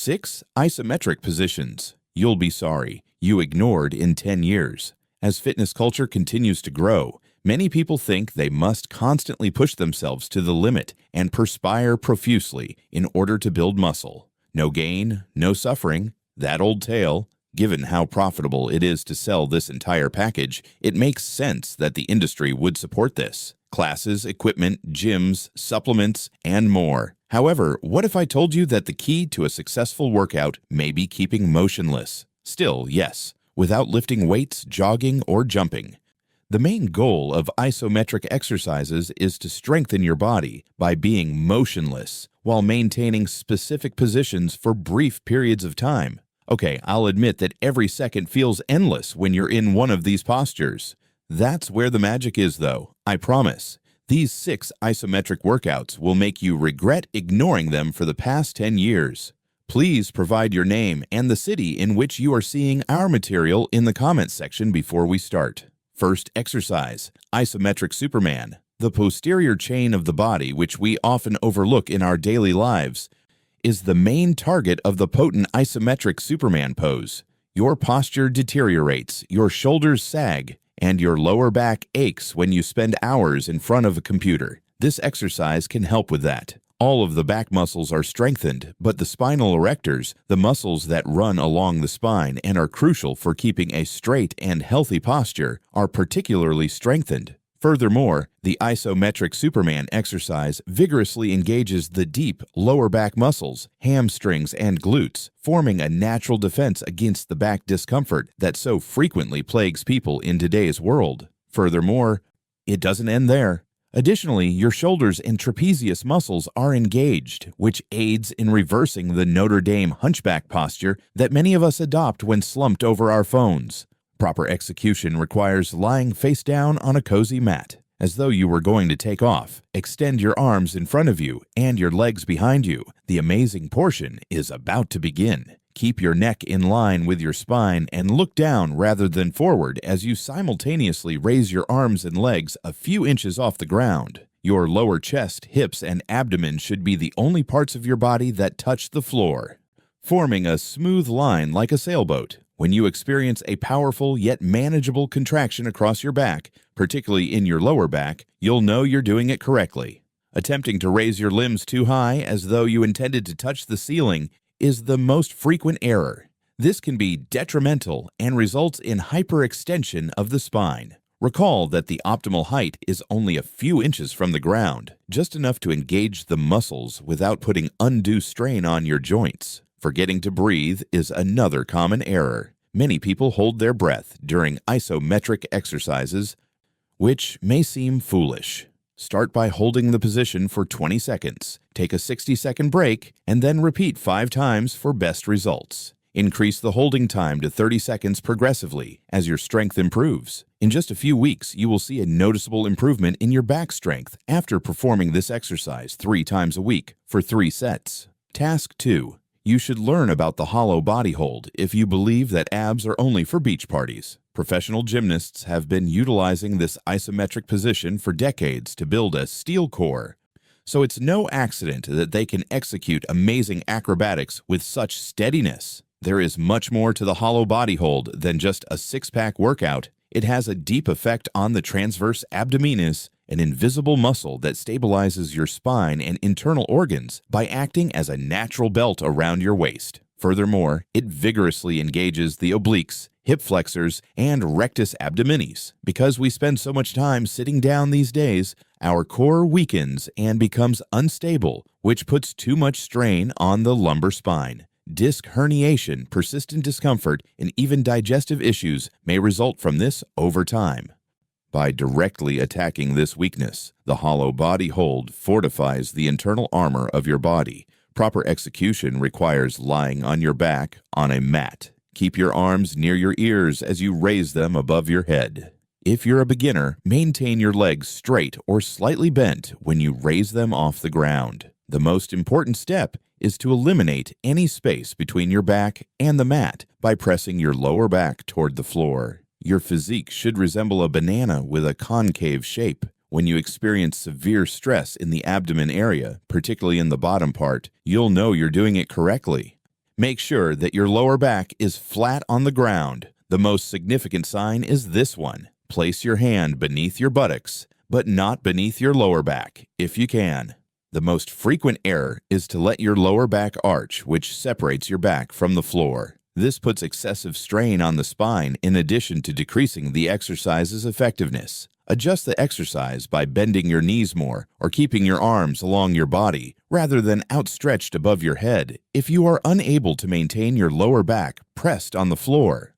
6 isometric positions you'll be sorry you ignored in 10 years. As fitness culture continues to grow, many people think they must constantly push themselves to the limit and perspire profusely in order to build muscle. No gain, no suffering, that old tale. Given how profitable it is to sell this entire package, it makes sense that the industry would support this. Classes, equipment, gyms, supplements, and more. However, what if I told you that the key to a successful workout may be keeping motionless? Still, yes, without lifting weights, jogging, or jumping. The main goal of isometric exercises is to strengthen your body by being motionless while maintaining specific positions for brief periods of time. Okay, I'll admit that every second feels endless when you're in one of these postures. That's where the magic is, though, I promise. These 6 isometric workouts will make you regret ignoring them for the past 10 years. Please provide your name and the city in which you are seeing our material in the comments section before we start. First exercise, Isometric Superman. The posterior chain of the body, which we often overlook in our daily lives, is the main target of the potent isometric Superman pose. Your posture deteriorates, your shoulders sag, and your lower back aches when you spend hours in front of a computer. This exercise can help with that. All of the back muscles are strengthened, but the spinal erectors, the muscles that run along the spine and are crucial for keeping a straight and healthy posture, are particularly strengthened. Furthermore, the Isometric Superman exercise vigorously engages the deep lower back muscles, hamstrings, and glutes, forming a natural defense against the back discomfort that so frequently plagues people in today's world. Furthermore, it doesn't end there. Additionally, your shoulders and trapezius muscles are engaged, which aids in reversing the Notre Dame hunchback posture that many of us adopt when slumped over our phones. Proper execution requires lying face down on a cozy mat, as though you were going to take off. Extend your arms in front of you and your legs behind you. The amazing portion is about to begin. Keep your neck in line with your spine and look down rather than forward as you simultaneously raise your arms and legs a few inches off the ground. Your lower chest, hips, and abdomen should be the only parts of your body that touch the floor, forming a smooth line like a sailboat. When you experience a powerful yet manageable contraction across your back, particularly in your lower back, you'll know you're doing it correctly. Attempting to raise your limbs too high as though you intended to touch the ceiling is the most frequent error. This can be detrimental and results in hyperextension of the spine. Recall that the optimal height is only a few inches from the ground, just enough to engage the muscles without putting undue strain on your joints. Forgetting to breathe is another common error. Many people hold their breath during isometric exercises, which may seem foolish. Start by holding the position for 20 seconds. Take a 60-second break, and then repeat 5 times for best results. Increase the holding time to 30 seconds progressively as your strength improves. In just a few weeks, you will see a noticeable improvement in your back strength after performing this exercise 3 times a week for 3 sets. Task 2. You should learn about the hollow body hold if you believe that abs are only for beach parties. Professional gymnasts have been utilizing this isometric position for decades to build a steel core, so it's no accident that they can execute amazing acrobatics with such steadiness. There is much more to the hollow body hold than just a six-pack workout. It has a deep effect on the transverse abdominis, an invisible muscle that stabilizes your spine and internal organs by acting as a natural belt around your waist. Furthermore, it vigorously engages the obliques, hip flexors, and rectus abdominis. Because we spend so much time sitting down these days, our core weakens and becomes unstable, which puts too much strain on the lumbar spine. Disc herniation, persistent discomfort, and even digestive issues may result from this over time. By directly attacking this weakness, the hollow body hold fortifies the internal armor of your body. Proper execution requires lying on your back on a mat. Keep your arms near your ears as you raise them above your head. If you're a beginner, maintain your legs straight or slightly bent when you raise them off the ground. The most important step is to eliminate any space between your back and the mat by pressing your lower back toward the floor. Your physique should resemble a banana with a concave shape. When you experience severe stress in the abdomen area, particularly in the bottom part, you'll know you're doing it correctly. Make sure that your lower back is flat on the ground. The most significant sign is this one. Place your hand beneath your buttocks, but not beneath your lower back, if you can. The most frequent error is to let your lower back arch, which separates your back from the floor. This puts excessive strain on the spine in addition to decreasing the exercise's effectiveness. Adjust the exercise by bending your knees more or keeping your arms along your body rather than outstretched above your head if you are unable to maintain your lower back pressed on the floor.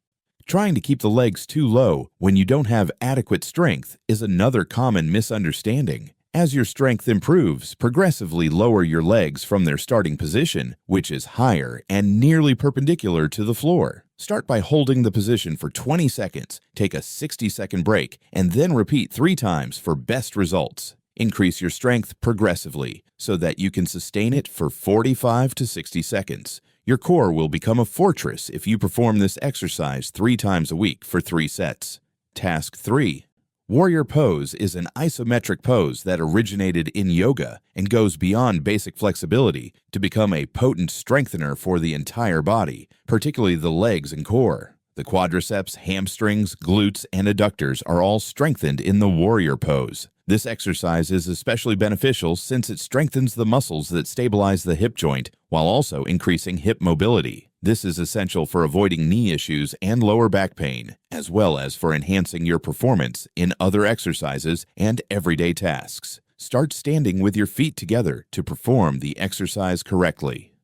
Trying to keep the legs too low when you don't have adequate strength is another common misunderstanding. As your strength improves, progressively lower your legs from their starting position, which is higher and nearly perpendicular to the floor. Start by holding the position for 20 seconds, take a 60-second break, and then repeat 3 times for best results. Increase your strength progressively so that you can sustain it for 45 to 60 seconds. Your core will become a fortress if you perform this exercise 3 times a week for 3 sets. Task 3. Warrior pose is an isometric pose that originated in yoga and goes beyond basic flexibility to become a potent strengthener for the entire body, particularly the legs and core. The quadriceps, hamstrings, glutes, and adductors are all strengthened in the warrior pose. This exercise is especially beneficial since it strengthens the muscles that stabilize the hip joint while also increasing hip mobility. This is essential for avoiding knee issues and lower back pain, as well as for enhancing your performance in other exercises and everyday tasks. Start standing with your feet together to perform the exercise correctly.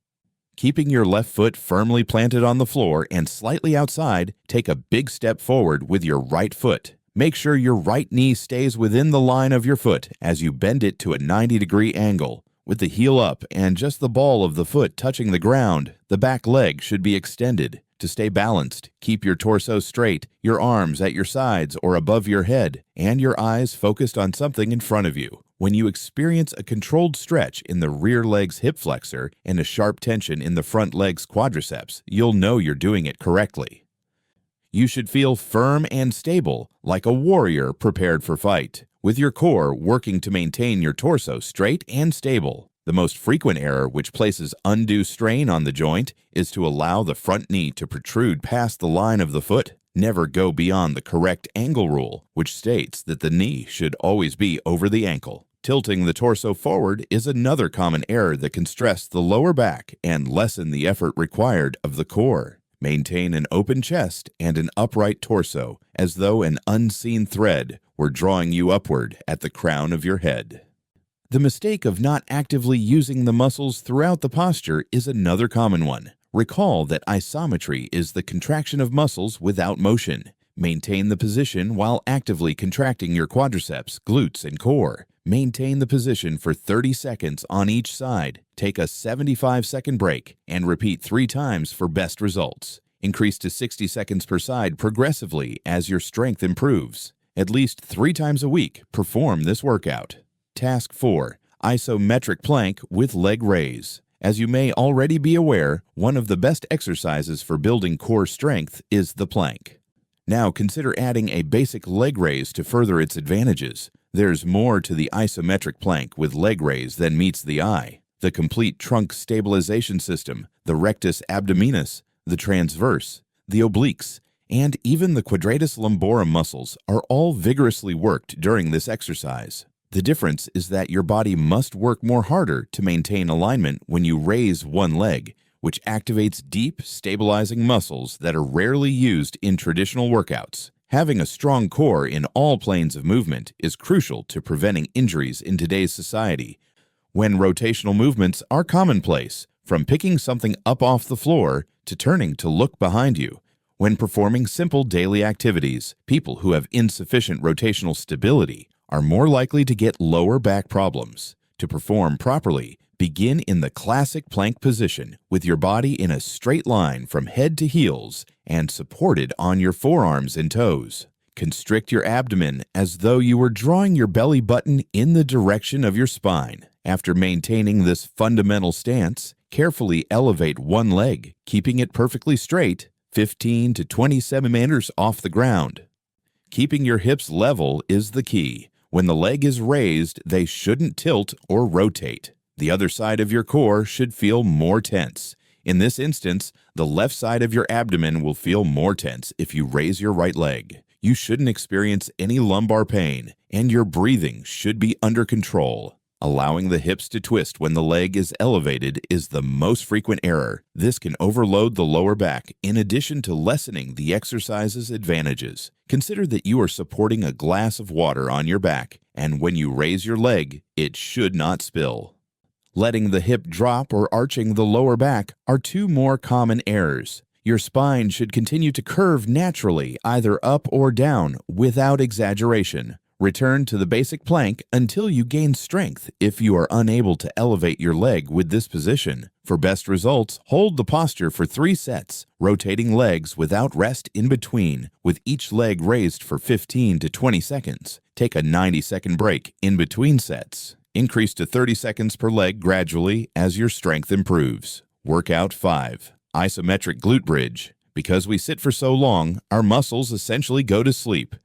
Keeping your left foot firmly planted on the floor and slightly outside, take a big step forward with your right foot. Make sure your right knee stays within the line of your foot as you bend it to a 90-degree angle. With the heel up and just the ball of the foot touching the ground, the back leg should be extended. To stay balanced, keep your torso straight, your arms at your sides or above your head, and your eyes focused on something in front of you. When you experience a controlled stretch in the rear leg's hip flexor and a sharp tension in the front leg's quadriceps, you'll know you're doing it correctly. You should feel firm and stable, like a warrior prepared for fight, with your core working to maintain your torso straight and stable. The most frequent error, which places undue strain on the joint, is to allow the front knee to protrude past the line of the foot. Never go beyond the correct angle rule, which states that the knee should always be over the ankle. Tilting the torso forward is another common error that can stress the lower back and lessen the effort required of the core. Maintain an open chest and an upright torso, as though an unseen thread were drawing you upward at the crown of your head. The mistake of not actively using the muscles throughout the posture is another common one. Recall that isometry is the contraction of muscles without motion. Maintain the position while actively contracting your quadriceps, glutes, and core. Maintain the position for 30 seconds on each side. Take a 75-second break and repeat 3 times for best results. Increase to 60 seconds per side progressively as your strength improves. At least 3 times a week, perform this workout. Task 4. Isometric plank with leg raise. As you may already be aware, one of the best exercises for building core strength is the plank. Now consider adding a basic leg raise to further its advantages. There's more to the isometric plank with leg raise than meets the eye. The complete trunk stabilization system, the rectus abdominis, the transverse, the obliques, and even the quadratus lumborum muscles are all vigorously worked during this exercise. The difference is that your body must work more harder to maintain alignment when you raise one leg, which activates deep, stabilizing muscles that are rarely used in traditional workouts. Having a strong core in all planes of movement is crucial to preventing injuries in today's society, when rotational movements are commonplace, from picking something up off the floor to turning to look behind you. When performing simple daily activities, people who have insufficient rotational stability are more likely to get lower back problems. To perform properly, begin in the classic plank position with your body in a straight line from head to heels and supported on your forearms and toes. Constrict your abdomen as though you were drawing your belly button in the direction of your spine. After maintaining this fundamental stance, carefully elevate one leg, keeping it perfectly straight, 15 to 20 centimeters off the ground. Keeping your hips level is the key. When the leg is raised, they shouldn't tilt or rotate. The other side of your core should feel more tense. In this instance, the left side of your abdomen will feel more tense if you raise your right leg. You shouldn't experience any lumbar pain, and your breathing should be under control. Allowing the hips to twist when the leg is elevated is the most frequent error. This can overload the lower back in addition to lessening the exercise's advantages. Consider that you are supporting a glass of water on your back, and when you raise your leg, it should not spill. Letting the hip drop or arching the lower back are two more common errors. Your spine should continue to curve naturally, either up or down, without exaggeration. Return to the basic plank until you gain strength if you are unable to elevate your leg with this position. For best results, hold the posture for 3 sets, rotating legs without rest in between, with each leg raised for 15 to 20 seconds. Take a 90-second break in between sets. Increase to 30 seconds per leg gradually as your strength improves. Workout 5. Isometric Glute Bridge. Because we sit for so long, our muscles essentially go to sleep.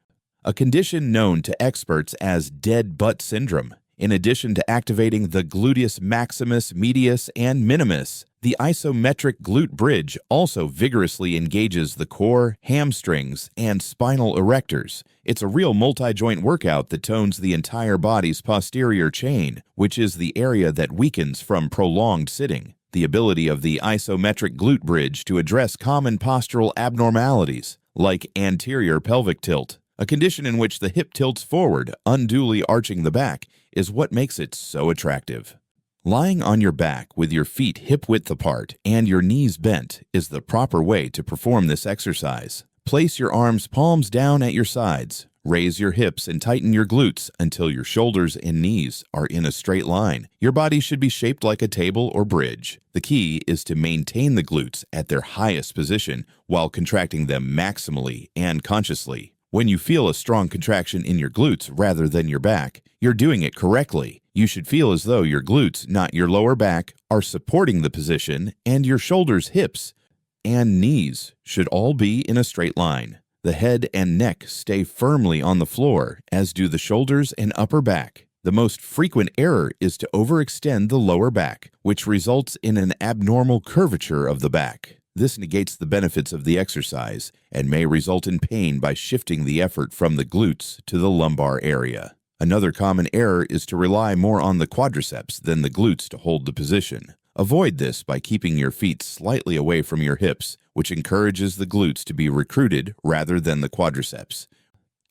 A condition known to experts as dead butt syndrome. In addition to activating the gluteus maximus, medius, and minimus, the isometric glute bridge also vigorously engages the core, hamstrings, and spinal erectors. It's a real multi-joint workout that tones the entire body's posterior chain, which is the area that weakens from prolonged sitting. The ability of the isometric glute bridge to address common postural abnormalities, like anterior pelvic tilt, a condition in which the hip tilts forward, unduly arching the back, is what makes it so attractive. Lying on your back with your feet hip-width apart and your knees bent is the proper way to perform this exercise. Place your arms palms down at your sides. Raise your hips and tighten your glutes until your shoulders and knees are in a straight line. Your body should be shaped like a table or bridge. The key is to maintain the glutes at their highest position while contracting them maximally and consciously. When you feel a strong contraction in your glutes rather than your back, you're doing it correctly. You should feel as though your glutes, not your lower back, are supporting the position, and your shoulders, hips, and knees should all be in a straight line. The head and neck stay firmly on the floor, as do the shoulders and upper back. The most frequent error is to overextend the lower back, which results in an abnormal curvature of the back. This negates the benefits of the exercise and may result in pain by shifting the effort from the glutes to the lumbar area. Another common error is to rely more on the quadriceps than the glutes to hold the position. Avoid this by keeping your feet slightly away from your hips, which encourages the glutes to be recruited rather than the quadriceps,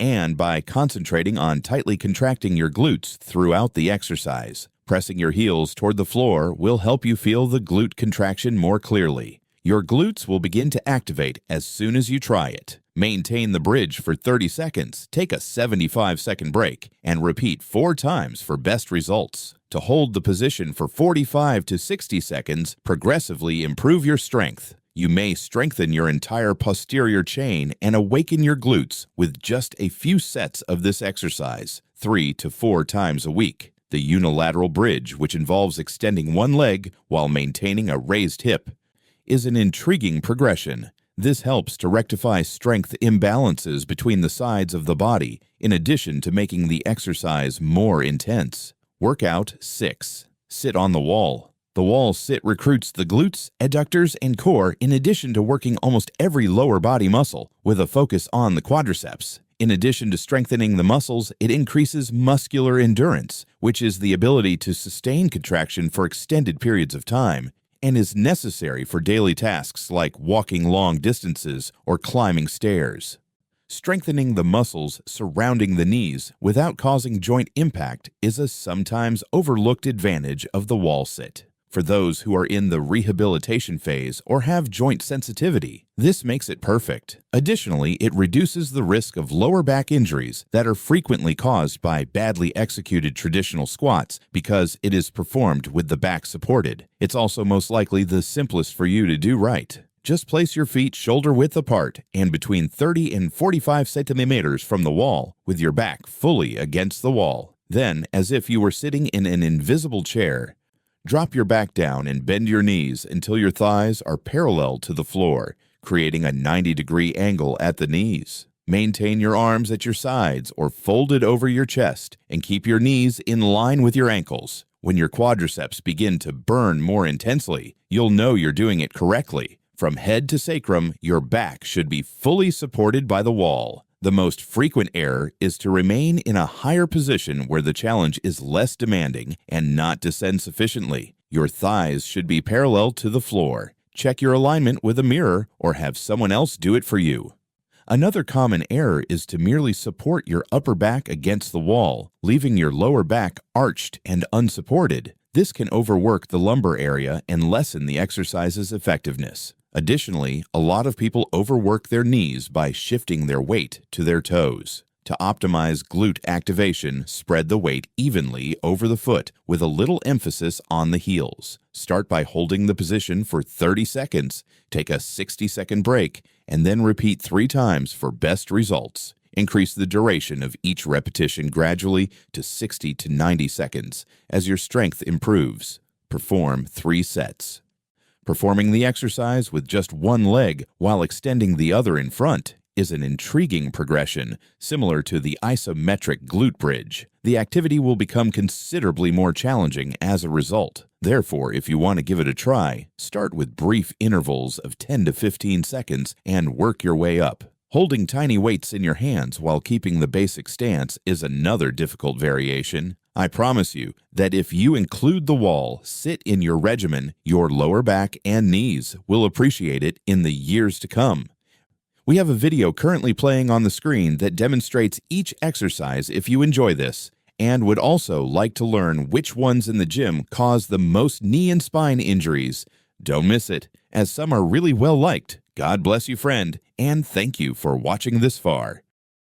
and by concentrating on tightly contracting your glutes throughout the exercise. Pressing your heels toward the floor will help you feel the glute contraction more clearly. Your glutes will begin to activate as soon as you try it. Maintain the bridge for 30 seconds, take a 75-second break, and repeat 4 times for best results. To hold the position for 45 to 60 seconds, progressively improve your strength. You may strengthen your entire posterior chain and awaken your glutes with just a few sets of this exercise, 3 to 4 times a week. The unilateral bridge, which involves extending one leg while maintaining a raised hip, is an intriguing progression. This helps to rectify strength imbalances between the sides of the body, in addition to making the exercise more intense. Workout 6. Sit on the wall. The wall sit recruits the glutes, adductors, and core in addition to working almost every lower body muscle, with a focus on the quadriceps. In addition to strengthening the muscles, it increases muscular endurance, which is the ability to sustain contraction for extended periods of time, and is necessary for daily tasks like walking long distances or climbing stairs. Strengthening the muscles surrounding the knees without causing joint impact is a sometimes overlooked advantage of the wall sit. For those who are in the rehabilitation phase or have joint sensitivity, this makes it perfect. Additionally, it reduces the risk of lower back injuries that are frequently caused by badly executed traditional squats because it is performed with the back supported. It's also most likely the simplest for you to do right. Just place your feet shoulder-width apart and between 30 and 45 centimeters from the wall, with your back fully against the wall. Then, as if you were sitting in an invisible chair, drop your back down and bend your knees until your thighs are parallel to the floor, creating a 90-degree angle at the knees. Maintain your arms at your sides or folded over your chest and keep your knees in line with your ankles. When your quadriceps begin to burn more intensely, you'll know you're doing it correctly. From head to sacrum, your back should be fully supported by the wall. The most frequent error is to remain in a higher position where the challenge is less demanding and not descend sufficiently. Your thighs should be parallel to the floor. Check your alignment with a mirror or have someone else do it for you. Another common error is to merely support your upper back against the wall, leaving your lower back arched and unsupported. This can overwork the lumbar area and lessen the exercise's effectiveness. Additionally, a lot of people overwork their knees by shifting their weight to their toes. To optimize glute activation, spread the weight evenly over the foot with a little emphasis on the heels. Start by holding the position for 30 seconds, take a 60-second break, and then repeat 3 times for best results. Increase the duration of each repetition gradually to 60 to 90 seconds as your strength improves. Perform 3 sets. Performing the exercise with just one leg while extending the other in front is an intriguing progression, similar to the isometric glute bridge. The activity will become considerably more challenging as a result. Therefore, if you want to give it a try, start with brief intervals of 10 to 15 seconds and work your way up. Holding tiny weights in your hands while keeping the basic stance is another difficult variation. I promise you that if you include the wall sit in your regimen, your lower back and knees will appreciate it in the years to come. We have a video currently playing on the screen that demonstrates each exercise if you enjoy this, and would also like to learn which ones in the gym cause the most knee and spine injuries. Don't miss it, as some are really well liked. God bless you, friend, and thank you for watching this far.